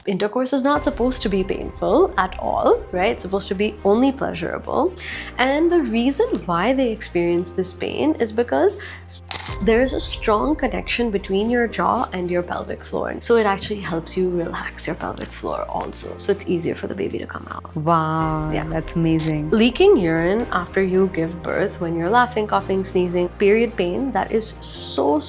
Intercourse is not supposed to be painful at all, right? It's supposed to be only pleasurable. And the reason why they experience this pain is because there's a strong connection between your jaw and your pelvic floor. So it actually helps you relax your pelvic floor also. So it's easier for the baby to come out. Wow, yeah, that's amazing. Leaking urine after you give birth, when you're laughing, coughing, sneezing, period pain, that is so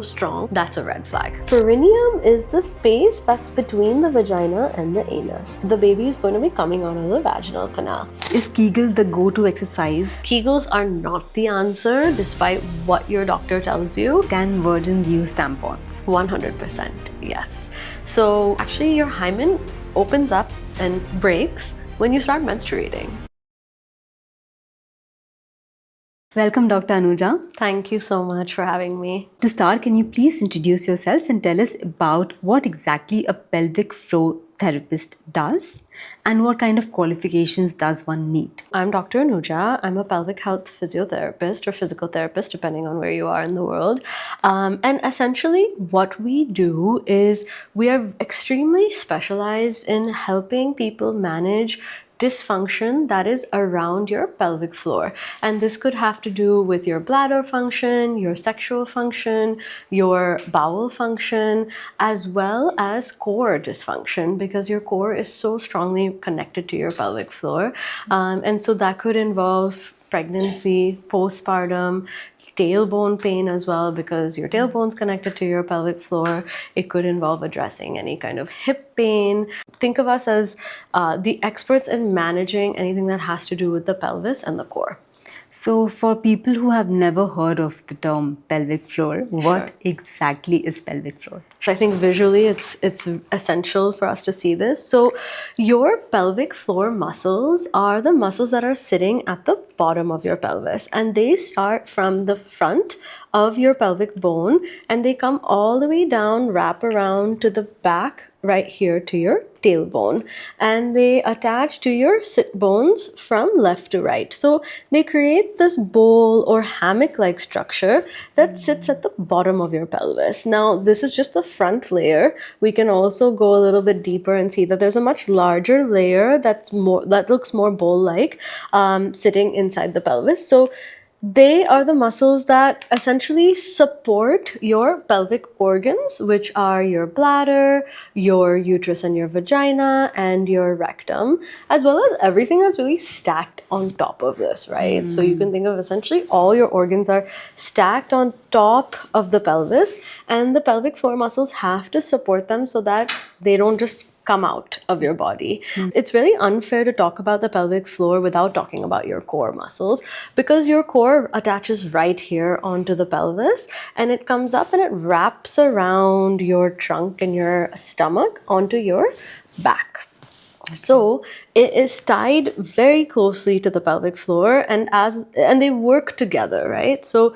strong, that's a red flag. Perineum is the space that's between the vagina and the anus. The baby is going to be coming out of the vaginal canal. Is Kegel the go-to exercise? Kegels are not the answer, despite what your doctor tells you. Can virgins use tampons? 100%, yes. So actually your hymen opens up and breaks when you start menstruating. Welcome, Dr. Anuja. Thank you so much for having me. To start, can you please introduce yourself and tell us about what exactly a pelvic floor therapist does and what kind of qualifications does one need? I'm Dr. Anuja. I'm a pelvic health physiotherapist or physical therapist, depending on where you are in the world. And essentially what we do is we are extremely specialized in helping people manage dysfunction that is around your pelvic floor. And this could have to do with your bladder function, your sexual function, your bowel function, as well as core dysfunction, because your core is so strongly connected to your pelvic floor. And so that could involve pregnancy, postpartum, tailbone pain as well, because your tailbone's connected to your pelvic floor. It could involve addressing any kind of hip pain. Think of us as the experts in managing anything that has to do with the pelvis and the core. So for people who have never heard of the term pelvic floor, what exactly is pelvic floor? I think visually it's essential for us to see this. So your pelvic floor muscles are the muscles that are sitting at the bottom of your pelvis, and they start from the front of your pelvic bone and they come all the way down, wrap around to the back right here to your tailbone, and they attach to your sit bones from left to right. So they create this bowl or hammock-like structure that sits at the bottom of your pelvis. Now, this is just the front layer. We can also go a little bit deeper and see that there's a much larger layer that looks more bowl-like sitting inside the pelvis. So they are the muscles that essentially support your pelvic organs, which are your bladder, your uterus and your vagina, and your rectum, as well as everything that's really stacked on top of this, right? So you can think of essentially all your organs are stacked on top of the pelvis, and the pelvic floor muscles have to support them so that they don't just come out of your body. It's really unfair to talk about the pelvic floor without talking about your core muscles, because your core attaches right here onto the pelvis and it comes up and it wraps around your trunk and your stomach onto your back. So it is tied very closely to the pelvic floor, and they work together, right? So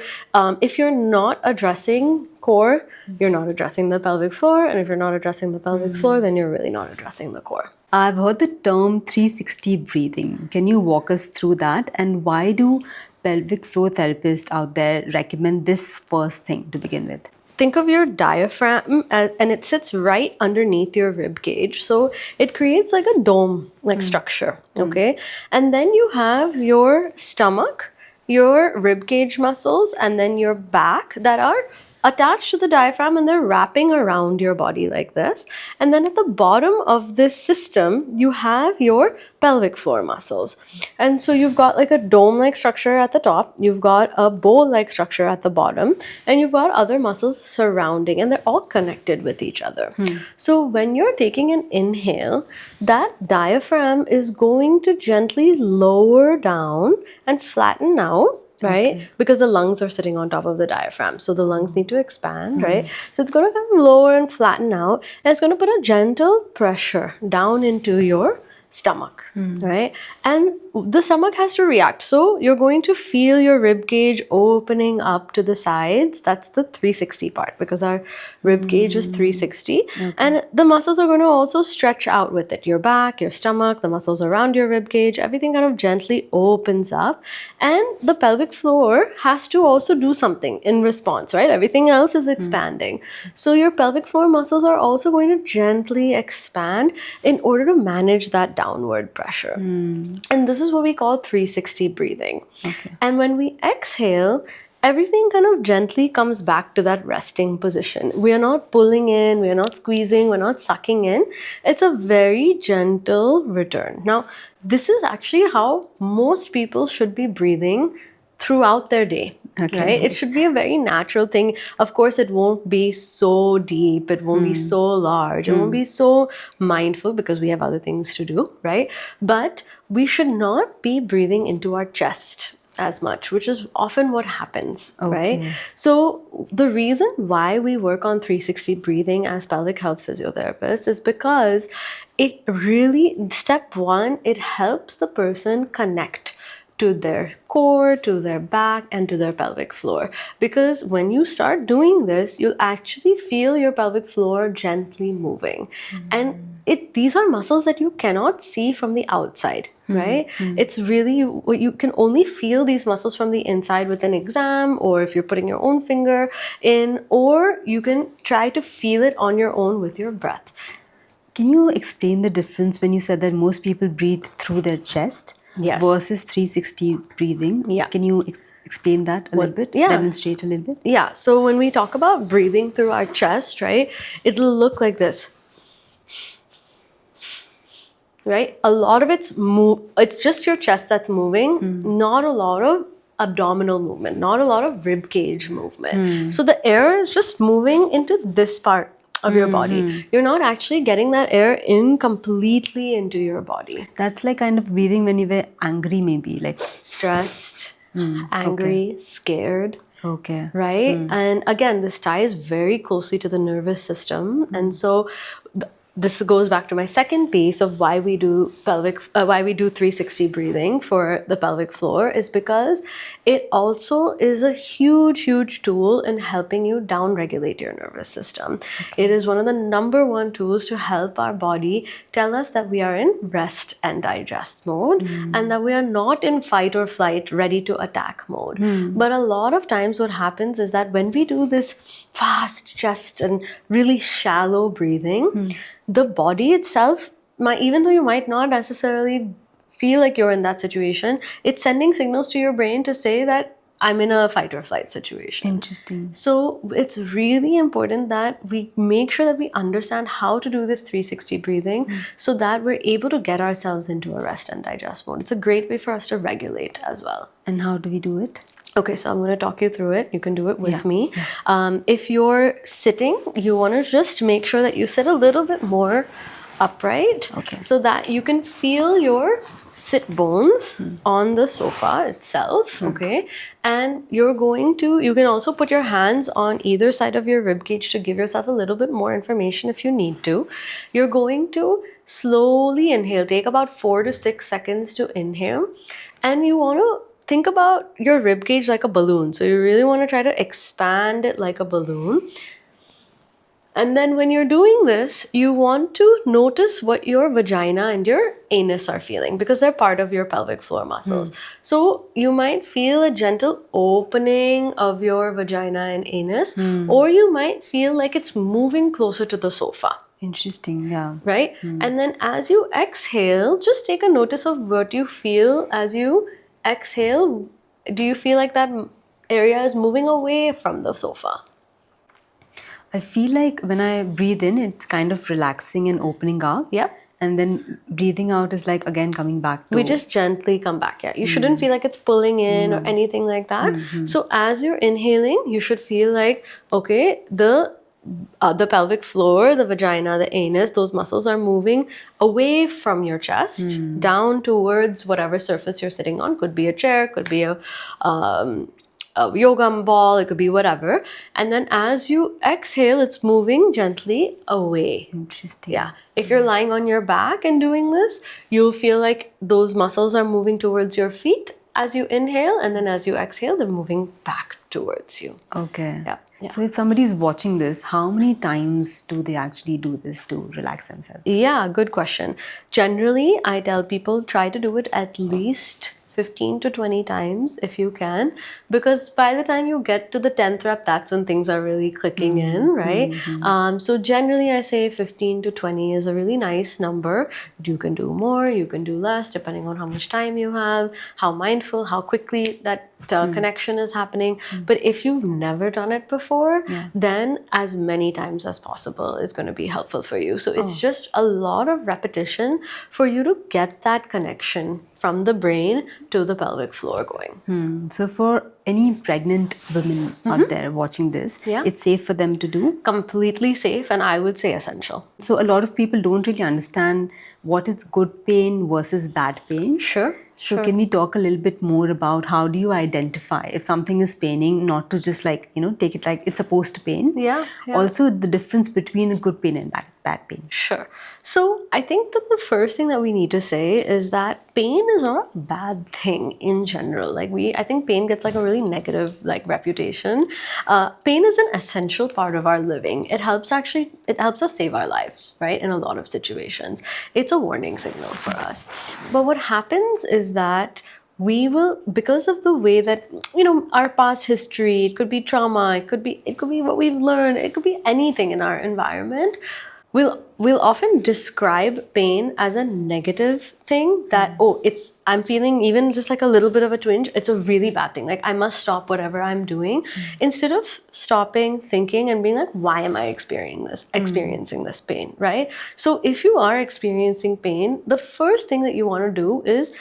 if you're not addressing core, you're not addressing the pelvic floor, and if you're not addressing the pelvic floor, then you're really not addressing the core. I've heard the term 360 breathing. Can you walk us through that, and why do pelvic floor therapists out there recommend this first thing to begin with? Think of your diaphragm and it sits right underneath your rib cage. So it creates like a dome-like structure, okay? And then you have your stomach, your rib cage muscles, and then your back that are attached to the diaphragm, and they're wrapping around your body like this. And then at the bottom of this system, you have your pelvic floor muscles. And so you've got like a dome-like structure at the top, you've got a bowl-like structure at the bottom, and you've got other muscles surrounding, and they're all connected with each other. So when you're taking an inhale, that diaphragm is going to gently lower down and flatten out, right? Okay. Because the lungs are sitting on top of the diaphragm. So the lungs need to expand, right? So it's going to kind of lower and flatten out, and it's going to put a gentle pressure down into your stomach, right? And the stomach has to react. So you're going to feel your rib cage opening up to the sides. That's the 360 part, because our rib cage is 360. And the muscles are going to also stretch out with it. Your back, your stomach, the muscles around your rib cage, everything kind of gently opens up. And the pelvic floor has to also do something in response, right? Everything else is expanding. So your pelvic floor muscles are also going to gently expand in order to manage that downward pressure. And this is what we call 360 breathing. And when we exhale, everything kind of gently comes back to that resting position. We are not pulling in, we are not squeezing, we're not sucking in. It's a very gentle return. Now, this is actually how most people should be breathing throughout their day. Right? It should be a very natural thing. Of course, it won't be so deep, it won't be so large, it won't be so mindful, because we have other things to do, right? But we should not be breathing into our chest as much, which is often what happens, right? So the reason why we work on 360 breathing as pelvic health physiotherapists is because it really, step one, it helps the person connect to their core, to their back, and to their pelvic floor. Because when you start doing this, you'll actually feel your pelvic floor gently moving. And these are muscles that you cannot see from the outside, right? It's really, you can only feel these muscles from the inside with an exam, or if you're putting your own finger in, or you can try to feel it on your own with your breath. Can you explain the difference when you said that most people breathe through their chest versus 360 breathing? Can you explain that a little bit? Demonstrate a little bit? Yeah. So when we talk about breathing through our chest, right, it'll look like this. Right? A lot of it's just your chest that's moving, not a lot of abdominal movement, not a lot of rib cage movement. So the air is just moving into this part of your body. You're not actually getting that air in completely into your body. That's like kind of breathing when you were angry, maybe, like stressed, angry, scared. Right? And again, this ties very closely to the nervous system. And so this goes back to my second piece of why we do 360 breathing for the pelvic floor, is because it also is a huge tool in helping you down regulate your nervous system. It is one of the number one tools to help our body tell us that we are in rest and digest mode, and that we are not in fight or flight ready to attack mode. But a lot of times what happens is that when we do this fast chest and really shallow breathing, the body itself, even though you might not necessarily feel like you're in that situation, it's sending signals to your brain to say that I'm in a fight or flight situation. Interesting. So it's really important that we make sure that we understand how to do this 360 breathing so that we're able to get ourselves into a rest and digest mode. It's a great way for us to regulate as well. And how do we do it? Okay, so I'm going to talk you through it. You can do it with me. If you're sitting, you want to just make sure that you sit a little bit more upright, so that you can feel your sit bones on the sofa itself, and you can also put your hands on either side of your rib cage to give yourself a little bit more information if you need to. You're going to slowly inhale, take about 4 to 6 seconds to inhale, and you want to think about your rib cage like a balloon. So you really want to try to expand it like a balloon. And then when you're doing this, you want to notice what your vagina and your anus are feeling, because they're part of your pelvic floor muscles. So you might feel a gentle opening of your vagina and anus, or you might feel like it's moving closer to the sofa. Interesting, yeah. Right? And then as you exhale, just take a notice of what you feel as you exhale. Do you feel like that area is moving away from the sofa? I feel like when I breathe in, it's kind of relaxing and opening up. Yep. And then breathing out is like, again, coming back to... We just gently come back, You shouldn't feel like it's pulling in or anything like that. So as you're inhaling, you should feel like, okay, the pelvic floor, the vagina, the anus, those muscles are moving away from your chest, down towards whatever surface you're sitting on. Could be a chair, could be a a yoga ball, it could be whatever. And then as you exhale, it's moving gently away. Interesting. Yeah. If you're lying on your back and doing this, you'll feel like those muscles are moving towards your feet as you inhale, and then as you exhale, they're moving back towards you. Okay. Yeah. Yeah. So if somebody's watching this, how many times do they actually do this to relax themselves? Yeah, good question. Generally, I tell people try to do it at least 15 to 20 times if you can, because by the time you get to the 10th rep, that's when things are really clicking in, right? So generally I say 15 to 20 is a really nice number. You can do more, you can do less, depending on how much time you have, how mindful, how quickly that connection is happening. But if you've never done it before, then as many times as possible is going to be helpful for you. So it's just a lot of repetition for you to get that connection from the brain to the pelvic floor going. So for any pregnant women out there watching this, it's safe for them to do? Completely safe, and I would say essential. So a lot of people don't really understand what is good pain versus bad pain. Sure. So can we talk a little bit more about how do you identify if something is paining, not to just like, take it like it's supposed to pain. Yeah. Also the difference between a good pain and bad pain. Sure. So I think that the first thing that we need to say is that pain is not a bad thing in general. I think pain gets like a really negative reputation. Pain is an essential part of our living. It helps us save our lives, right? In a lot of situations. It's a warning signal for us. But what happens is that we will, because of the way that, our past history, it could be trauma, it could be what we've learned, it could be anything in our environment. We'll often describe pain as a negative thing that, I'm feeling even just like a little bit of a twinge, it's a really bad thing. Like I must stop whatever I'm doing. Instead of stopping, thinking and being like, why am I experiencing this pain, right? So if you are experiencing pain, the first thing that you want to do is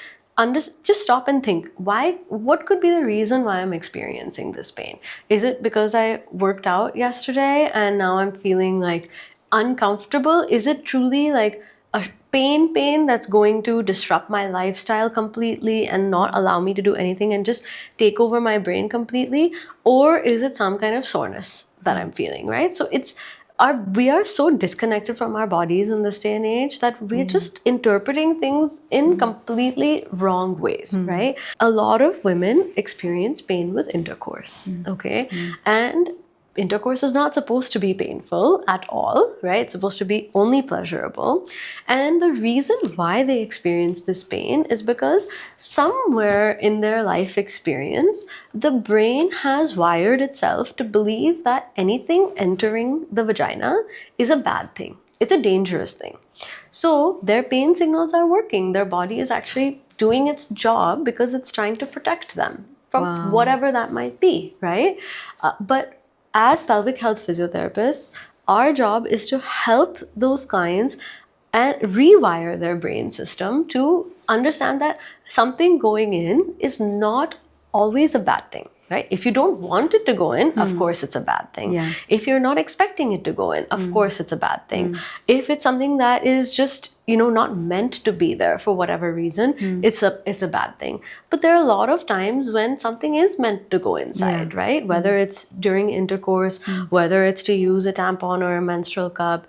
just stop and think, what could be the reason why I'm experiencing this pain? Is it because I worked out yesterday and now I'm feeling like uncomfortable? Is it truly like a pain that's going to disrupt my lifestyle completely and not allow me to do anything and just take over my brain completely? Or is it some kind of soreness that I'm feeling, right? So we are so disconnected from our bodies in this day and age that we're just interpreting things in completely wrong ways, right? A lot of women experience pain with intercourse, okay? And intercourse is not supposed to be painful at all, right? It's supposed to be only pleasurable. And the reason why they experience this pain is because somewhere in their life experience, the brain has wired itself to believe that anything entering the vagina is a bad thing. It's a dangerous thing. So their pain signals are working. Their body is actually doing its job because it's trying to protect them from whatever that might be, right? But as pelvic health physiotherapists, our job is to help those clients and rewire their brain system to understand that something going in is not always a bad thing, right? If you don't want it to go in, of course it's a bad thing. Yeah. If you're not expecting it to go in, of course it's a bad thing. If it's something that is just, not meant to be there for whatever reason, it's a bad thing. But there are a lot of times when something is meant to go inside, right? Whether it's during intercourse, whether it's to use a tampon or a menstrual cup,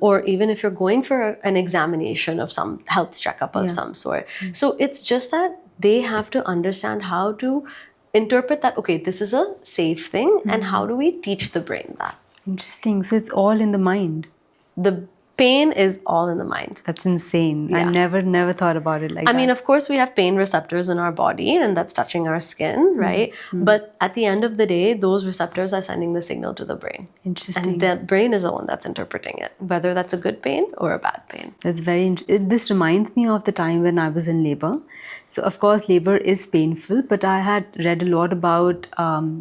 or even if you're going for an examination of some health checkup of some sort. So it's just that they have to understand how to interpret that, okay, this is a safe thing, and how do we teach the brain that? Interesting. So it's all in the mind. The pain is all in the mind. That's insane. Yeah. I never thought about it like that. I mean, of course, we have pain receptors in our body and that's touching our skin, right? But at the end of the day, those receptors are sending the signal to the brain. Interesting. And the brain is the one that's interpreting it, whether that's a good pain or a bad pain. That's very this reminds me of the time when I was in labor. So, of course, labor is painful, but I had read a lot about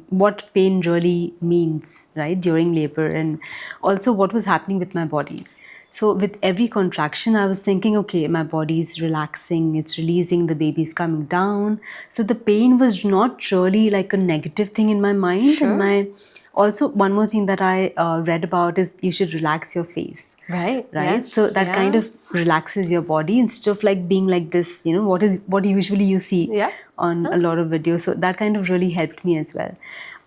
what pain really means, right, during labor, and also what was happening with my body. So with every contraction, I was thinking, okay, my body is relaxing, it's releasing, the baby's coming down. So the pain was not really like a negative thing in my mind. Sure. And Also, one more thing that I read about is you should relax your face. Right. Right. Yes. So that kind Yeah. of relaxes your body instead of like being like this, what usually you see Yeah. on a lot of videos. So that kind of really helped me as well.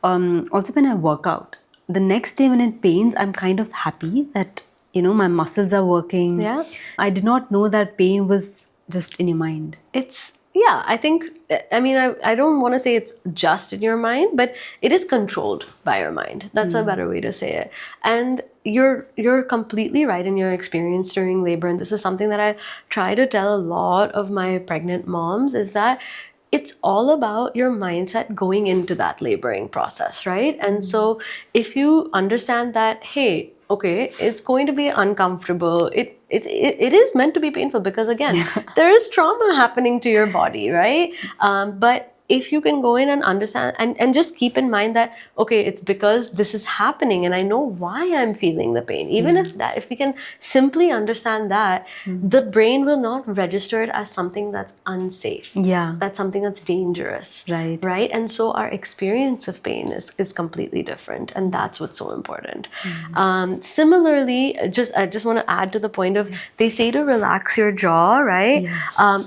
Also, when I work out, the next day when it pains, I'm kind of happy that, my muscles are working. Yeah. I did not know that pain was just in your mind. Yeah, I think, I mean, I don't want to say it's just in your mind, but it is controlled by your mind. That's a better way to say it. And you're completely right in your experience during labor. And this is something that I try to tell a lot of my pregnant moms, is that it's all about your mindset going into that laboring process, right? And so if you understand that, hey, okay, it's going to be uncomfortable. It is meant to be painful because, again, there is trauma happening to your body, right? But if you can go in and understand and just keep in mind that, okay, it's because this is happening and I know why I'm feeling the pain. Even if we can simply understand that, the brain will not register it as something that's unsafe. Yeah. That's something that's dangerous. Right. Right. And so our experience of pain is completely different. And that's what's so important. Similarly, I just want to add to the point of, they say to relax your jaw, right?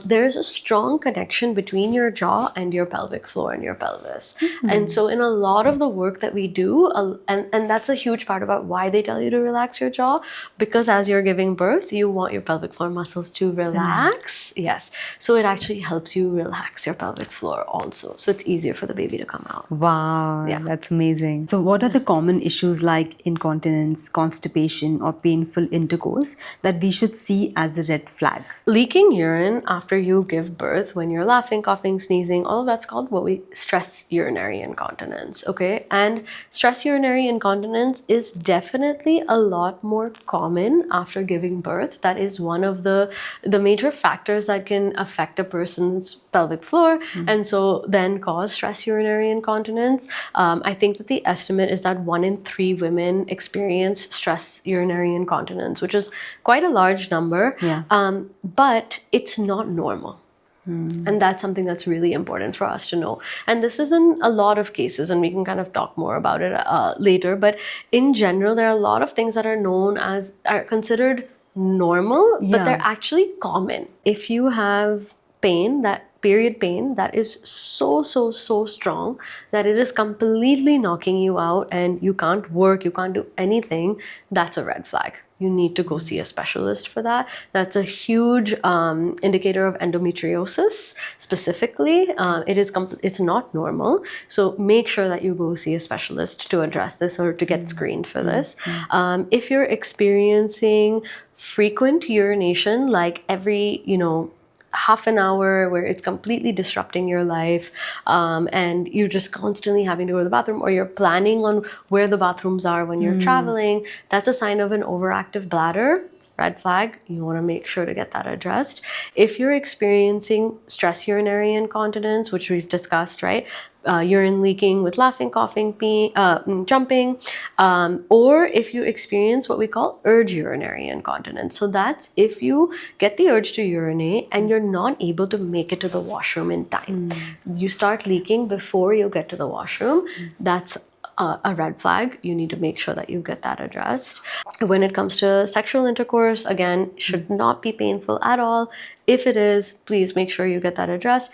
There's a strong connection between your jaw and your pelvic floor and your pelvis. And so in a lot of the work that we do, and that's a huge part about why they tell you to relax your jaw, because as you're giving birth, you want your pelvic floor muscles to relax. Yes. So it actually helps you relax your pelvic floor also. So it's easier for the baby to come out. Wow, Yeah. that's amazing. So what are the common issues like incontinence, constipation, or painful intercourse that we should see as a red flag? Leaking urine after you give birth, when you're laughing, coughing, sneezing, all of that's called what we stress urinary incontinence, okay? And stress urinary incontinence is definitely a lot more common after giving birth. That is one of the major factors that can affect a person's pelvic floor and so then cause stress urinary incontinence. I think that the estimate is that 1 in 3 women experience stress urinary incontinence, which is quite a large number. Yeah. But it's not normal. And that's something that's really important for us to know. And this is in a lot of cases, and we can kind of talk more about it later. But in general, there are a lot of things that are considered normal, but they're actually common. If you have pain, that period pain that is so strong that it is completely knocking you out and you can't work, you can't do anything, that's a red flag. You need to go see a specialist for that. That's a huge indicator of endometriosis specifically. It's not normal. So make sure that you go see a specialist to address this or to get screened for this. If you're experiencing frequent urination, like every, half an hour, where it's completely disrupting your life, and you're just constantly having to go to the bathroom, or you're planning on where the bathrooms are when you're traveling, that's a sign of an overactive bladder. Red flag. You want to make sure to get that addressed. If you're experiencing stress urinary incontinence, which we've discussed, right? Urine leaking with laughing, coughing, jumping, or if you experience what we call urge urinary incontinence. So that's if you get the urge to urinate and you're not able to make it to the washroom in time. You start leaking before you get to the washroom. That's a red flag. You need to make sure that you get that addressed. When it comes to sexual intercourse, again, should not be painful at all. If it is, please make sure you get that addressed.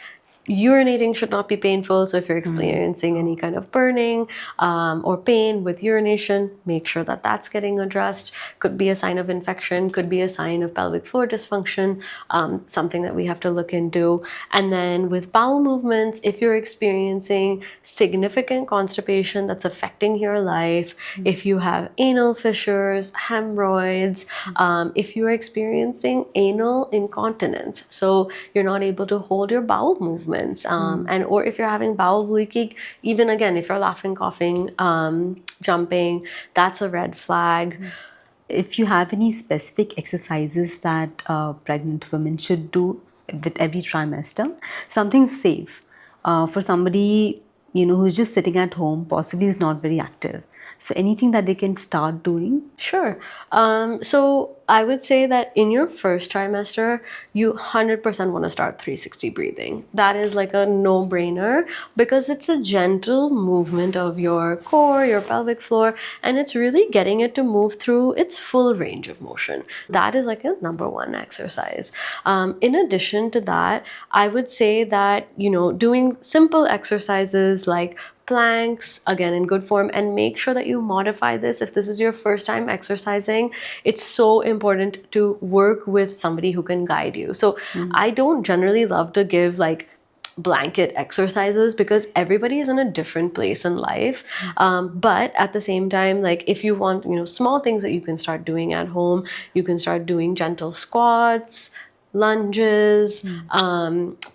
Urinating should not be painful. So if you're experiencing any kind of burning or pain with urination, make sure that that's getting addressed. Could be a sign of infection, could be a sign of pelvic floor dysfunction, something that we have to look into. And then with bowel movements, if you're experiencing significant constipation that's affecting your life, if you have anal fissures, hemorrhoids, if you're experiencing anal incontinence, so you're not able to hold your bowel movements, and or if you're having bowel leaking, even again, if you're laughing, coughing, jumping, that's a red flag. If you have any specific exercises that pregnant women should do with every trimester, something safe for somebody who's just sitting at home, possibly is not very active. So anything that they can start doing? Sure. So I would say that in your first trimester, you 100% want to start 360 breathing. That is like a no-brainer because it's a gentle movement of your core, your pelvic floor, and it's really getting it to move through its full range of motion. That is like a number one exercise. In addition to that, I would say that, doing simple exercises like planks, again in good form, and make sure that you modify this if this is your first time exercising. It's so important to work with somebody who can guide you. So I don't generally love to give like blanket exercises because everybody is in a different place in life. But at the same time, like if you want, small things that you can start doing at home, you can start doing gentle squats, lunges,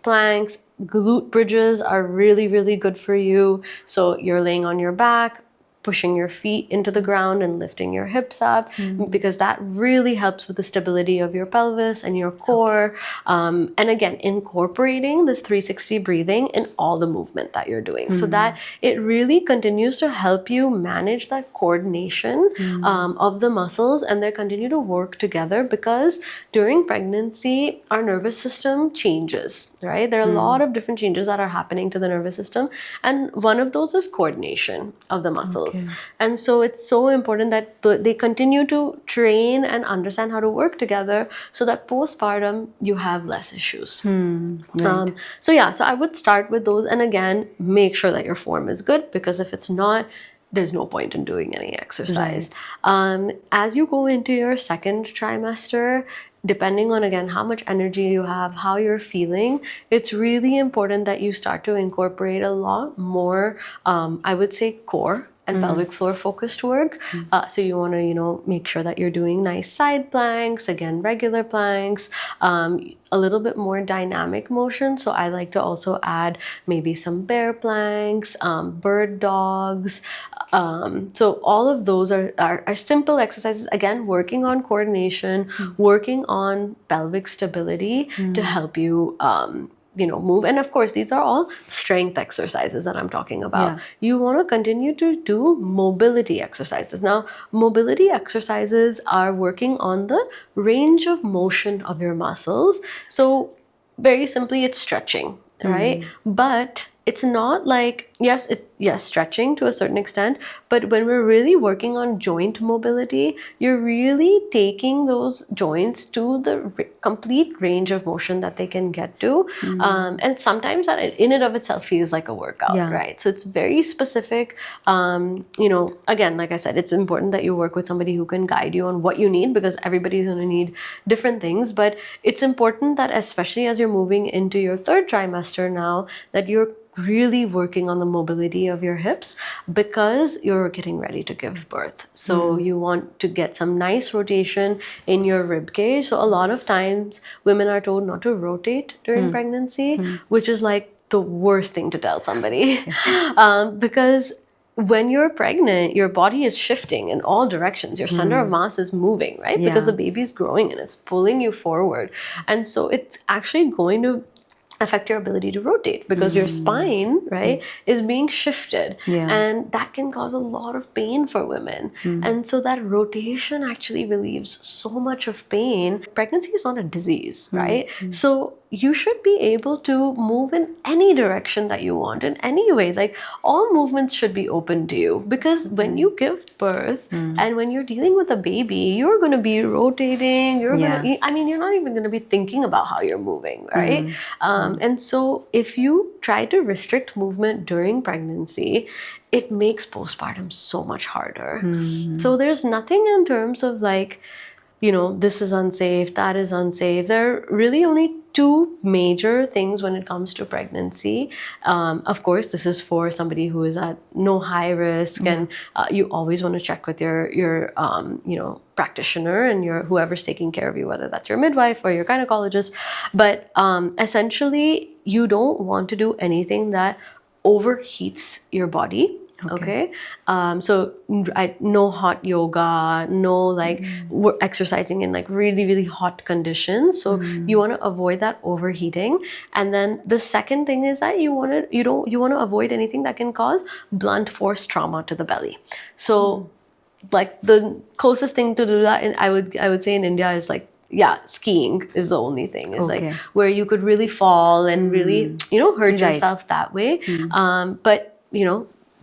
planks. Glute bridges are really, really good for you. So you're laying on your back, pushing your feet into the ground and lifting your hips up, because that really helps with the stability of your pelvis and your core. And again, incorporating this 360 breathing in all the movement that you're doing so that it really continues to help you manage that coordination of the muscles, and they continue to work together because during pregnancy, our nervous system changes, right? There are a lot of different changes that are happening to the nervous system, and one of those is coordination of the muscles. And so it's so important that they continue to train and understand how to work together so that postpartum you have less issues. Right. So I would start with those, and again, make sure that your form is good, because if it's not, there's no point in doing any exercise. As you go into your second trimester, depending on, again, how much energy you have, how you're feeling, it's really important that you start to incorporate a lot more, I would say, core and pelvic floor focused work. So you want to, make sure that you're doing nice side planks, again, regular planks, a little bit more dynamic motion. So I like to also add maybe some bear planks, bird dogs. So all of those are simple exercises, again, working on coordination, working on pelvic stability to help you move. And of course, these are all strength exercises that I'm talking about. You want to continue to do mobility exercises. Now, mobility exercises are working on the range of motion of your muscles. So very simply, it's stretching, right? But it's not like, yes, stretching to a certain extent, but when we're really working on joint mobility, you're really taking those joints to the complete range of motion that they can get to. And sometimes that in and of itself feels like a workout, right? So it's very specific. Again, like I said, it's important that you work with somebody who can guide you on what you need, because everybody's going to need different things. But it's important that, especially as you're moving into your third trimester now, that you're really working on the mobility of your hips, because you're getting ready to give birth. So you want to get some nice rotation in your rib cage. So a lot of times women are told not to rotate during pregnancy, which is like the worst thing to tell somebody. Because when you're pregnant, your body is shifting in all directions. Your center of mass is moving, right? Because the baby's growing and it's pulling you forward. And so it's actually going to affect your ability to rotate, because your spine, right, is being shifted. And that can cause a lot of pain for women. And so that rotation actually relieves so much of pain. Pregnancy is not a disease, right? So you should be able to move in any direction that you want, in any way. Like, all movements should be open to you, because when you give birth and when you're dealing with a baby, you're going to be rotating, you're not even going to be thinking about how you're moving, right? And so if you try to restrict movement during pregnancy, it makes postpartum so much harder. So there's nothing in terms of like, this is unsafe, that is unsafe. There are really only two major things when it comes to pregnancy. Of course, this is for somebody who is at no high risk, and you always want to check with your practitioner and your whoever's taking care of you, whether that's your midwife or your gynecologist. But essentially, you don't want to do anything that overheats your body. Okay. So no hot yoga, no like we're exercising in like really, really hot conditions. So you want to avoid that overheating. And then the second thing is that you want to avoid anything that can cause blunt force trauma to the belly. So like the closest thing to do that, and I would say in India is like, yeah, skiing is the only thing. Is like where you could really fall and really, hurt yourself that way. But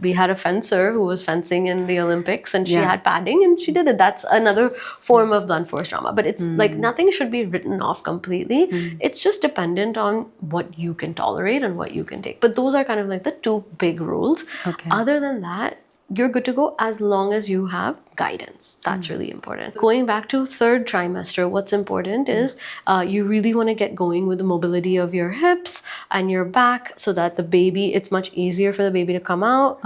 we had a fencer who was fencing in the Olympics, and she had padding and she did it. That's another form of blunt force trauma. But it's like nothing should be written off completely. It's just dependent on what you can tolerate and what you can take. But those are kind of like the two big rules. Other than that, you're good to go as long as you have guidance. That's really important. Going back to third trimester, what's important is you really want to get going with the mobility of your hips and your back so that the baby, it's much easier for the baby to come out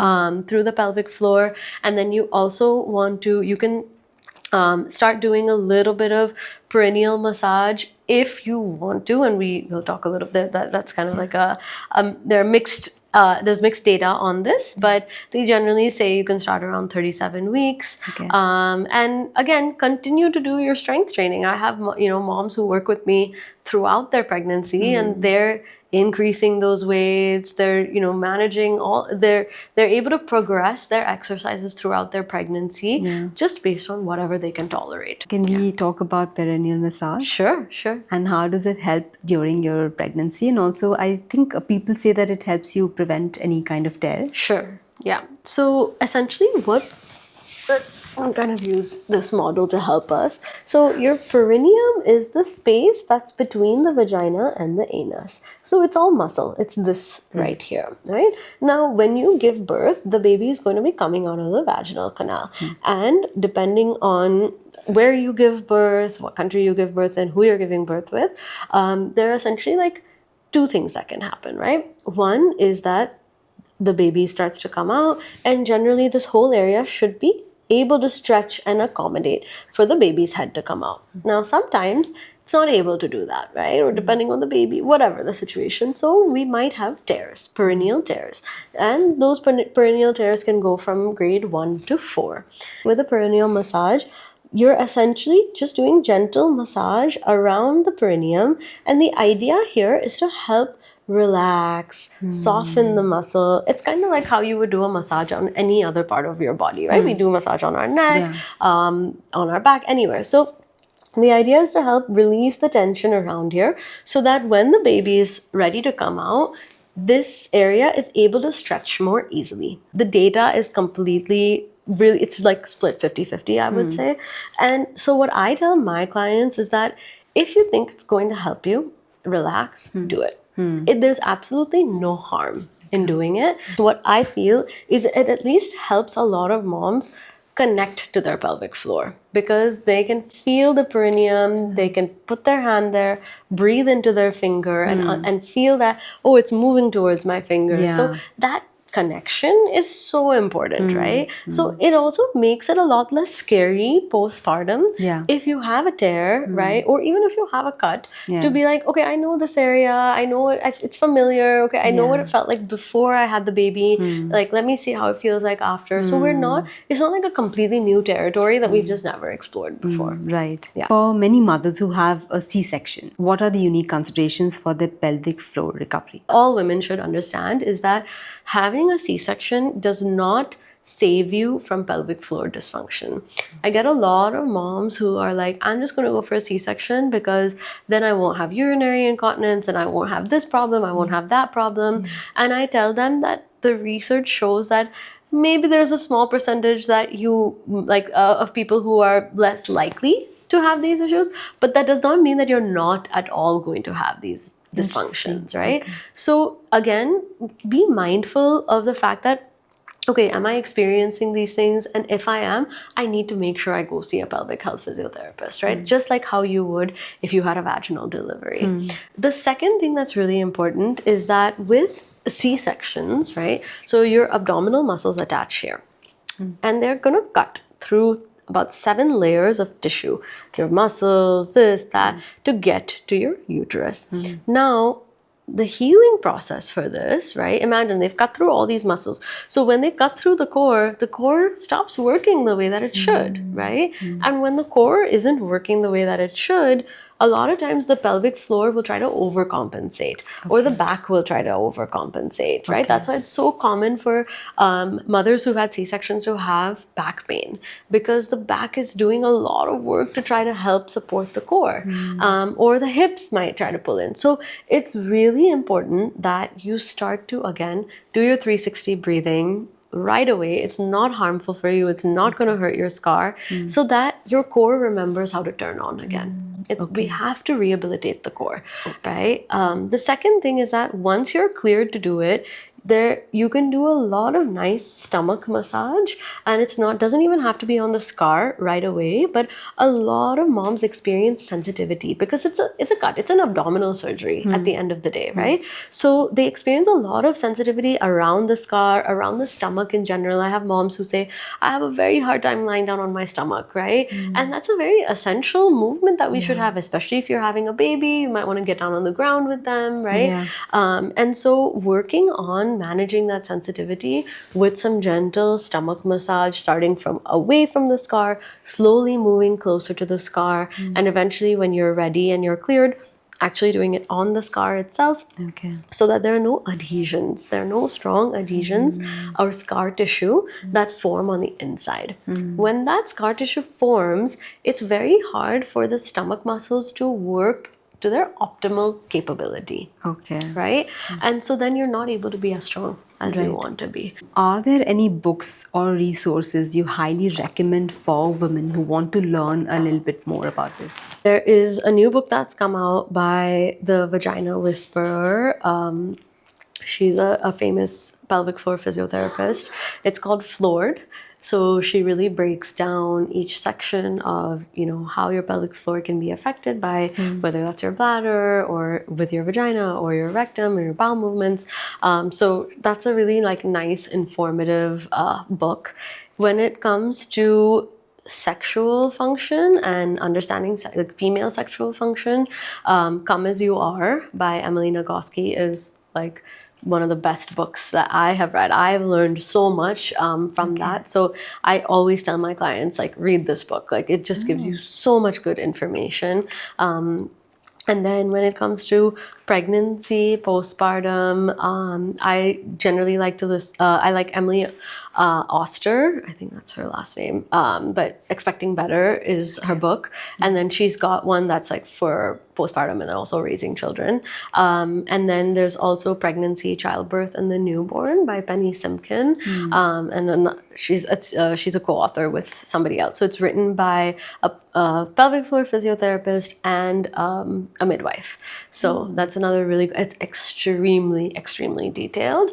through the pelvic floor. And then you also you can start doing a little bit of perineal massage if you want to, and we will talk a little bit. That's kind of like there's mixed data on this, but they generally say you can start around 37 weeks. And again, continue to do your strength training. I have moms who work with me throughout their pregnancy, and they're increasing those weights. They're managing they're able to progress their exercises throughout their pregnancy just based on whatever they can tolerate. Can we talk about perineal massage? Sure. And how does it help during your pregnancy? And also, I think people say that it helps you prevent any kind of tear. Sure. Yeah. So essentially I'll kind of use this model to help us. So your perineum is the space that's between the vagina and the anus. So it's all muscle. It's this right here, right? Now, when you give birth, the baby is going to be coming out of the vaginal canal. And depending on where you give birth, what country you give birth in, who you're giving birth with, there are essentially like two things that can happen, right? One is that the baby starts to come out, and generally this whole area should be able to stretch and accommodate for the baby's head to come out. Now, sometimes it's not able to do that, right? Or depending on the baby, whatever the situation. So we might have tears, perineal tears. And those perineal tears can go from grade 1 to 4. With a perineal massage, you're essentially just doing gentle massage around the perineum. And the idea here is to help relax, soften the muscle. It's kind of like how you would do a massage on any other part of your body, right? We do a massage on our neck, on our back, anywhere. So the idea is to help release the tension around here so that when the baby is ready to come out, this area is able to stretch more easily. The data is it's like split 50-50, I would say. And so what I tell my clients is that if you think it's going to help you relax, do it. There's absolutely no harm in doing it. What I feel is it at least helps a lot of moms connect to their pelvic floor because they can feel the perineum, they can put their hand there, breathe into their finger and feel that, oh, it's moving towards my finger. So that connection is so important, right? So it also makes it a lot less scary postpartum if you have a tear, right? Or even if you have a cut, to be like, okay, I know this area, I know it's familiar, okay, I know what it felt like before I had the baby, like let me see how it feels like after. So it's not like a completely new territory that we've just never explored before. Right. For many mothers who have a C-section, what are the unique considerations for their pelvic floor recovery? All women should understand is that having a C-section does not save you from pelvic floor dysfunction. I get a lot of moms who are like, I'm just going to go for a C-section because then I won't have urinary incontinence and I won't have this problem, I won't have that problem. And I tell them that the research shows that maybe there's a small percentage that of people who are less likely to have these issues, but that does not mean that you're not at all going to have these dysfunctions, right? Okay. So again, be mindful of the fact that, okay, am I experiencing these things? And if I am, I need to make sure I go see a pelvic health physiotherapist, right? Just like how you would if you had a vaginal delivery. The second thing that's really important is that with C-sections, right? So your abdominal muscles attach here and they're going to cut through about 7 layers of tissue, your muscles, this, that, to get to your uterus. Now, the healing process for this, right? Imagine they've cut through all these muscles. So when they cut through the core stops working the way that it should, right? And when the core isn't working the way that it should, a lot of times the pelvic floor will try to overcompensate, or the back will try to overcompensate, right? That's why it's so common for mothers who've had C-sections to have back pain, because the back is doing a lot of work to try to help support the core, or the hips might try to pull in. So it's really important that you start to, again, do your 360 breathing right away. It's not harmful for you. It's not going to hurt your scar, so that your core remembers how to turn on again. We have to rehabilitate the core, right? The second thing is that once you're cleared to do it, you can do a lot of nice stomach massage, and doesn't even have to be on the scar right away, but a lot of moms experience sensitivity because it's a cut, it's an abdominal surgery at the end of the day, right? So they experience a lot of sensitivity around the scar, around the stomach in general. I have moms who say, I have a very hard time lying down on my stomach, right? And that's a very essential movement that we should have, especially if you're having a baby. You might want to get down on the ground with them, right? And so working on managing that sensitivity with some gentle stomach massage, starting from away from the scar, slowly moving closer to the scar, and eventually when you're ready and you're cleared, actually doing it on the scar itself, so that there are no adhesions, there are no strong adhesions or scar tissue that form on the inside. When that scar tissue forms, it's very hard for the stomach muscles to work to their optimal capability. Right? And so then you're not able to be as strong as you want to be. Are there any books or resources you highly recommend for women who want to learn a little bit more about this? There is a new book that's come out by the Vagina Whisperer. She's a famous pelvic floor physiotherapist. It's called Floored. So she really breaks down each section of, how your pelvic floor can be affected by whether that's your bladder or with your vagina or your rectum or your bowel movements. So that's a really nice, informative book. When it comes to sexual function and understanding female sexual function, Come As You Are by Emily Nagoski is one of the best books that I have read. I've learned so much from that. So I always tell my clients, read this book. It just gives you so much good information. And then when it comes to pregnancy, postpartum, I generally like to list, I like Emily Oster, I think that's her last name, but Expecting Better is her book. And then she's got one that's for postpartum and then also raising children. And then there's also Pregnancy, Childbirth, and the Newborn by Penny Simkin. And she's a co-author with somebody else. So it's written by a pelvic floor physiotherapist and a midwife. So that's another it's extremely, extremely detailed.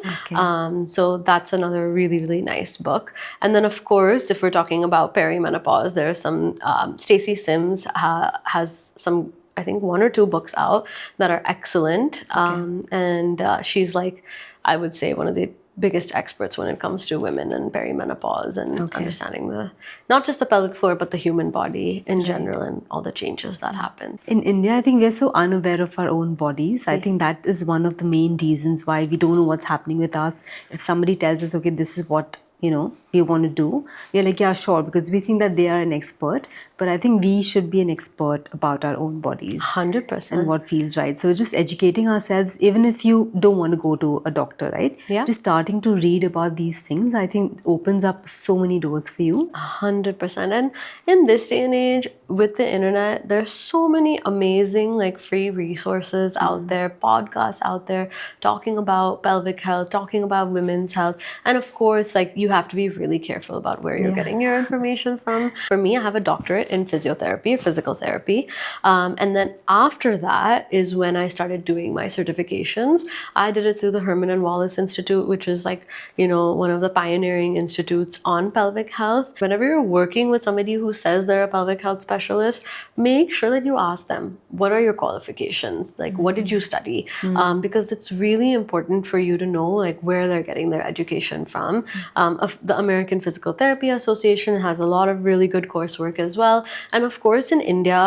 So that's another really, really nice book. And then of course, if we're talking about perimenopause, there's some, Stacey Sims has some, I think 1 or 2 books out that are excellent. And she's I would say one of the biggest experts when it comes to women and perimenopause and understanding not just the pelvic floor, but the human body in general and all the changes that happen. In India, I think we're so unaware of our own bodies. I think that is one of the main reasons why we don't know what's happening with us. If somebody tells us, okay, this is what we want to do, we're like, yeah, sure, because we think that they are an expert. But I think we should be an expert about our own bodies. 100%. And what feels right. So just educating ourselves, even if you don't want to go to a doctor, right? Just starting to read about these things, I think opens up so many doors for you. 100%. And in this day and age, with the internet, there's so many amazing free resources out there, podcasts out there, talking about pelvic health, talking about women's health. And of course, you have to be really careful about where you're getting your information from. For me, I have a doctorate in physiotherapy, physical therapy. And then after that is when I started doing my certifications. I did it through the Herman and Wallace Institute, which is one of the pioneering institutes on pelvic health. Whenever you're working with somebody who says they're a pelvic health specialist, make sure that you ask them, what are your qualifications? What did you study? Because it's really important for you to know where they're getting their education from. The American Physical Therapy Association has a lot of really good coursework as well. And of course, in India,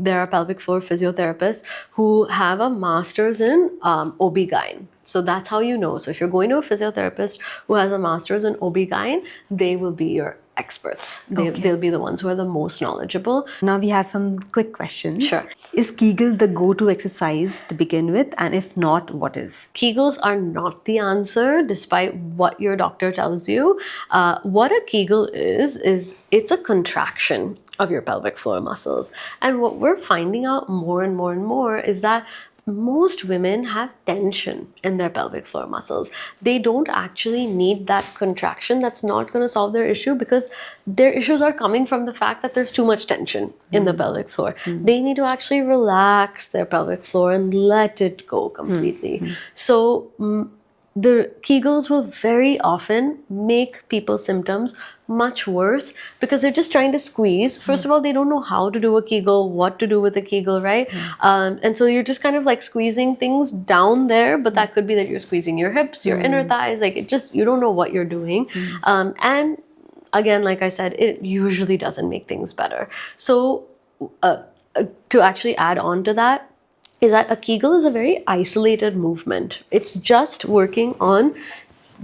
there are pelvic floor physiotherapists who have a master's in OB-GYN. So that's how you know. So if you're going to a physiotherapist who has a master's in OB-GYN, they will be your experts. They'll be the ones who are the most knowledgeable. Now we have some quick questions. Sure. Is Kegel the go-to exercise to begin with? And if not, what is? Kegels are not the answer, despite what your doctor tells you. What a Kegel is it's a contraction of your pelvic floor muscles. And what we're finding out more and more and more is that most women have tension in their pelvic floor muscles. They don't actually need that contraction. That's not going to solve their issue, because their issues are coming from the fact that there's too much tension in the pelvic floor. They need to actually relax their pelvic floor and let it go completely. So the Kegels will very often make people's symptoms much worse, because they're just trying to squeeze. First of all, they don't know how to do a Kegel, what to do with a Kegel, right? And so you're just kind of like squeezing things down there, but that could be that you're squeezing your hips, your inner thighs, like it just, you don't know what you're doing. And again, like I said, it usually doesn't make things better. So to actually add on to that, is that a Kegel is a very isolated movement. It's just working on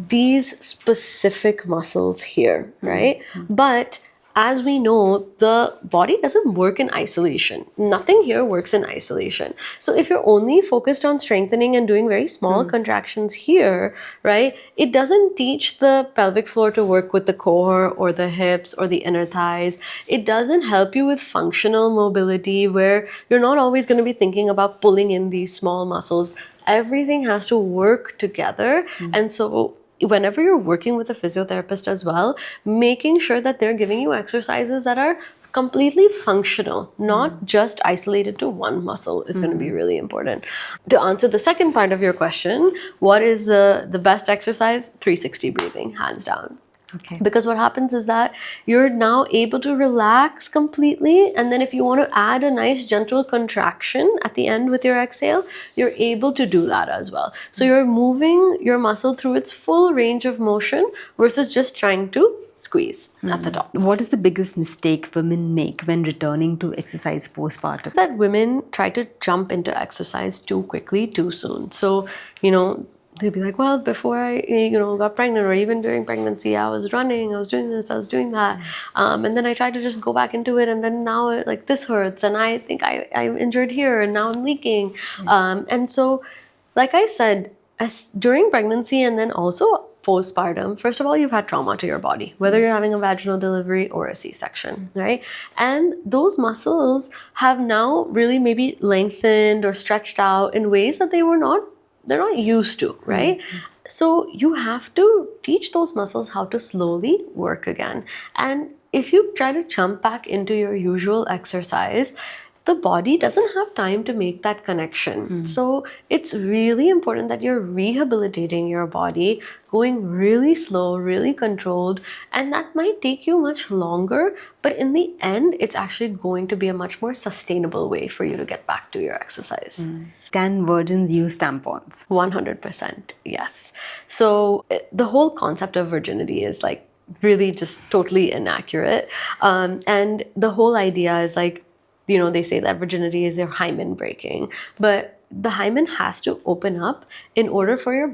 these specific muscles here, right? But as we know, the body doesn't work in isolation. Nothing here works in isolation. So if you're only focused on strengthening and doing very small contractions here, right, it doesn't teach the pelvic floor to work with the core or the hips or the inner thighs. It doesn't help you with functional mobility, where you're not always going to be thinking about pulling in these small muscles. Everything has to work together. And so whenever you're working with a physiotherapist as well, making sure that they're giving you exercises that are completely functional, not just isolated to one muscle, is going to be really important. To answer the second part of your question, what is the best exercise? 360 breathing, hands down. Okay. Because what happens is that you're now able to relax completely, and then if you want to add a nice gentle contraction at the end with your exhale, you're able to do that as well. So you're moving your muscle through its full range of motion versus just trying to squeeze at the top. What is the biggest mistake women make when returning to exercise postpartum? That women try to jump into exercise too quickly, too soon. So, they'd be like, well, before I, got pregnant, or even during pregnancy, I was running, I was doing this, I was doing that. And then I tried to just go back into it. And then now this hurts. And I think I'm injured here, and now I'm leaking. And so, like I said, during pregnancy and then also postpartum, first of all, you've had trauma to your body, whether you're having a vaginal delivery or a C-section, right? And those muscles have now really maybe lengthened or stretched out in ways that they're not used to, right? So you have to teach those muscles how to slowly work again. And if you try to jump back into your usual exercise, the body doesn't have time to make that connection. So it's really important that you're rehabilitating your body, going really slow, really controlled, and that might take you much longer, but in the end, it's actually going to be a much more sustainable way for you to get back to your exercise. Can virgins use tampons? 100%, yes. So the whole concept of virginity is really just totally inaccurate. And the whole idea is they say that virginity is your hymen breaking, but the hymen has to open up in order for your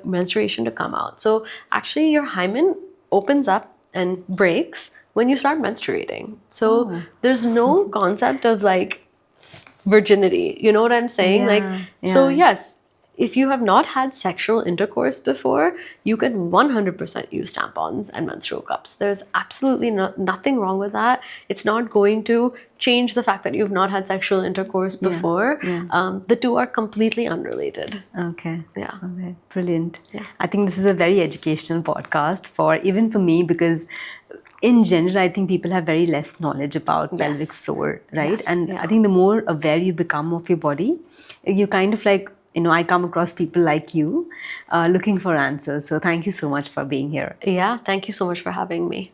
menstruation to come out. So actually your hymen opens up and breaks when you start menstruating. So there's no concept of virginity. You know what I'm saying? So yes, if you have not had sexual intercourse before, you can 100% use tampons and menstrual cups. There's absolutely nothing wrong with that. It's not going to change the fact that you've not had sexual intercourse before. The two are completely unrelated. Okay. Yeah. Okay. Brilliant. Yeah. I think this is a very educational podcast even for me, because in general, I think people have very less knowledge about pelvic floor, right? Yes. And I think the more aware you become of your body, you kind of I come across people like you looking for answers. So thank you so much for being here. Yeah, thank you so much for having me.